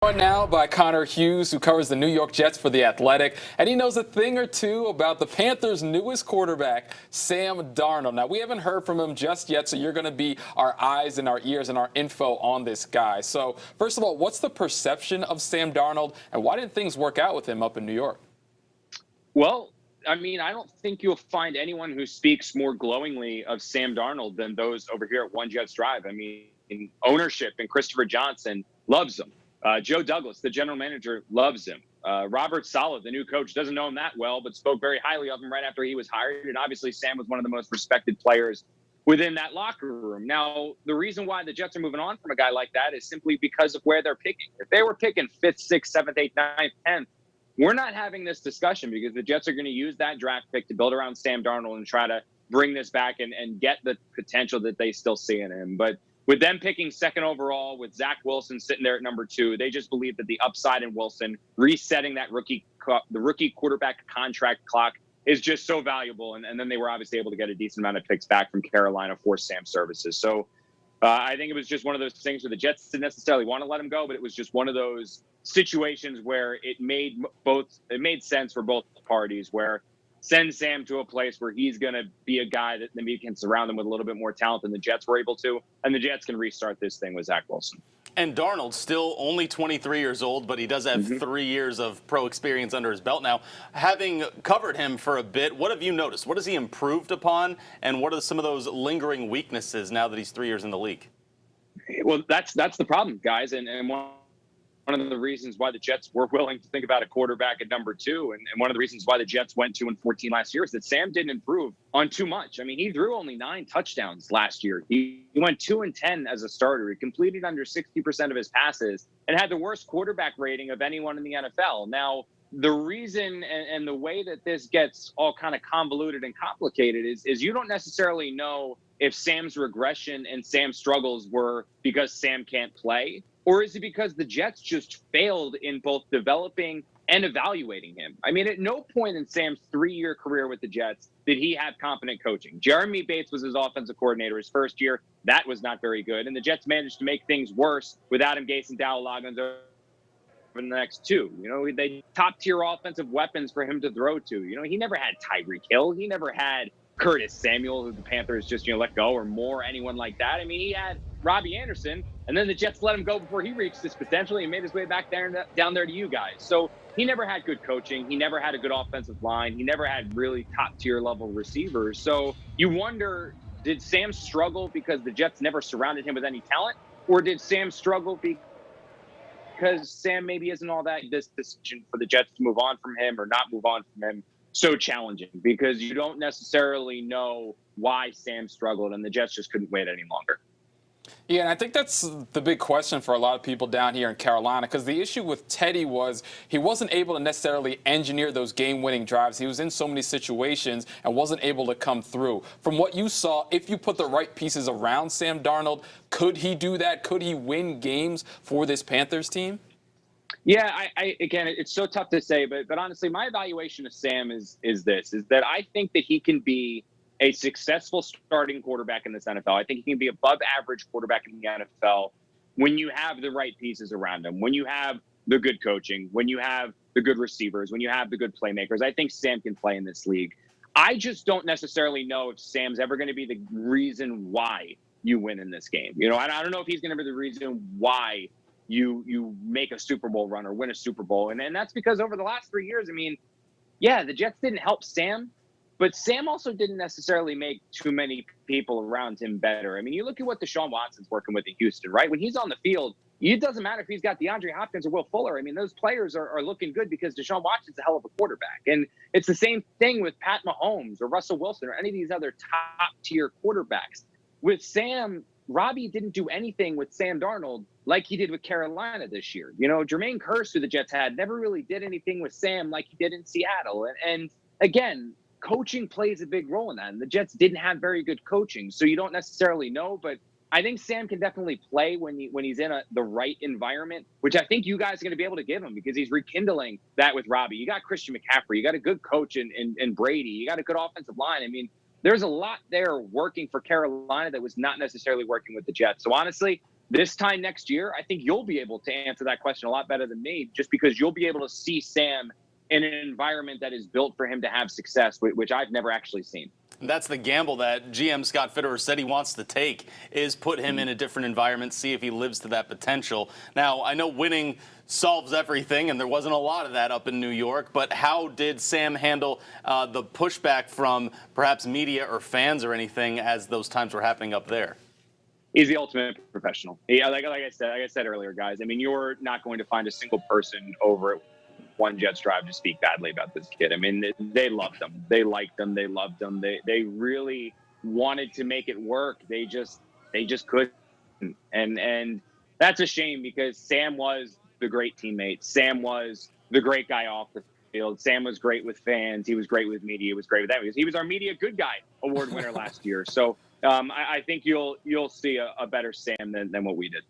Joined now by Connor Hughes, who covers the New York Jets for The Athletic, and he knows a thing or two about the Panthers' newest quarterback, Sam Darnold. Now, we haven't heard from him just yet, so you're going to be our eyes and our ears and our info on this guy. So, first of all, what's the perception of Sam Darnold, and why didn't things work out with him up in New York? Well, I mean, I don't think you'll find anyone who speaks more glowingly of Sam Darnold than those over here at One Jets Drive. I mean, ownership and Christopher Johnson loves him. Joe Douglas, the general manager, loves him. Robert Saleh, the new coach, doesn't know him that well, but spoke very highly of him right after he was hired. And obviously, Sam was one of the most respected players within that locker room. Now, the reason why the Jets are moving on from a guy like that is simply because of where they're picking. If they were picking 5th, 6th, 7th, 8th, 9th, 10th, we're not having this discussion because the Jets are going to use that draft pick to build around Sam Darnold and try to bring this back and get the potential that they still see in him. But with them picking 2nd overall, with Zach Wilson sitting there at number 2, they just believe that the upside in Wilson, resetting that the rookie quarterback contract clock, is just so valuable. And then they were obviously able to get a decent amount of picks back from Carolina for Sam's services. So I think it was just one of those things where the Jets didn't necessarily want to let him go, but it was just one of those situations where it made sense for both parties, where send Sam to a place where he's going to be a guy that maybe can surround him with a little bit more talent than the Jets were able to, and the Jets can restart this thing with Zach Wilson. And Darnold, still only 23 years old, but he does have 3 years of pro experience under his belt now. Having covered him for a bit, what have you noticed? What has he improved upon, and what are some of those lingering weaknesses now that he's 3 years in the league? Well, that's the problem, guys, and one of the reasons why the Jets were willing to think about a quarterback at number 2, and one of the reasons why the Jets went 2-14 last year is that Sam didn't improve on too much. I mean, he threw only 9 touchdowns last year. He went 2-10 as a starter. He completed under 60% of his passes and had the worst quarterback rating of anyone in the NFL. Now, the reason and the way that this gets all kind of convoluted and complicated is you don't necessarily know if Sam's regression and Sam's struggles were because Sam can't play, or is it because the Jets just failed in both developing and evaluating him? I mean, at no point in Sam's 3-year career with the Jets did he have competent coaching. Jeremy Bates was his offensive coordinator his first year. That was not very good. And the Jets managed to make things worse with Adam Gase and Dowell Loggins over the next 2. You know, they top-tier offensive weapons for him to throw to. You know, he never had Tyreek Hill. He never had Curtis Samuel, who the Panthers just, let go, or more, anyone like that. I mean, he had Robbie Anderson, and then the Jets let him go before he reached his potential and made his way back down there to you guys. So he never had good coaching. He never had a good offensive line. He never had really top-tier level receivers. So you wonder, did Sam struggle because the Jets never surrounded him with any talent, or did Sam struggle because Sam maybe isn't all that? This decision for the Jets to move on from him or not move on from him so challenging, because you don't necessarily know why Sam struggled, and the Jets just couldn't wait any longer. Yeah, and I think that's the big question for a lot of people down here in Carolina, because the issue with Teddy was he wasn't able to necessarily engineer those game-winning drives. He was in so many situations and wasn't able to come through. From what you saw, if you put the right pieces around Sam Darnold, could he do that? Could he win games for this Panthers team? Yeah, again, it's so tough to say, but honestly, my evaluation of Sam is that I think that he can be a successful starting quarterback in this NFL. I think he can be above average quarterback in the NFL when you have the right pieces around him, when you have the good coaching, when you have the good receivers, when you have the good playmakers. I think Sam can play in this league. I just don't necessarily know if Sam's ever going to be the reason why you win in this game. I don't know if he's going to be the reason why you make a Super Bowl run or win a Super Bowl. And that's because over the last 3 years, I mean, yeah, the Jets didn't help Sam, but Sam also didn't necessarily make too many people around him better. I mean, you look at what Deshaun Watson's working with in Houston, right? When he's on the field, it doesn't matter if he's got DeAndre Hopkins or Will Fuller. I mean, those players are looking good because Deshaun Watson's a hell of a quarterback. And it's the same thing with Pat Mahomes or Russell Wilson or any of these other top-tier quarterbacks. With Sam, Robbie didn't do anything with Sam Darnold like he did with Carolina this year. Jermaine Kearse, who the Jets had, never really did anything with Sam like he did in Seattle. And again, coaching plays a big role in that. And the Jets didn't have very good coaching, so you don't necessarily know. But I think Sam can definitely play when he's in the right environment, which I think you guys are going to be able to give him because he's rekindling that with Robbie. You got Christian McCaffrey. You got a good coach in Brady. You got a good offensive line. I mean, there's a lot there working for Carolina that was not necessarily working with the Jets. So honestly, this time next year, I think you'll be able to answer that question a lot better than me, just because you'll be able to see Sam in an environment that is built for him to have success, which I've never actually seen. That's the gamble that GM Scott Fitterer said he wants to take, is put him in a different environment, see if he lives to that potential. Now, I know winning solves everything, and there wasn't a lot of that up in New York, but how did Sam handle the pushback from perhaps media or fans or anything as those times were happening up there? He's the ultimate professional. Like I said earlier, guys, I mean, you're not going to find a single person over at One Jets Drive to speak badly about this kid. I mean, they loved him. They liked him. They loved him. They really wanted to make it work. They just couldn't. And that's a shame, because Sam was the great teammate. Sam was the great guy off the field. Sam was great with fans. He was great with media. He was great with that. He was our Media Good Guy award winner last year. So I think you'll see a better Sam than what we did.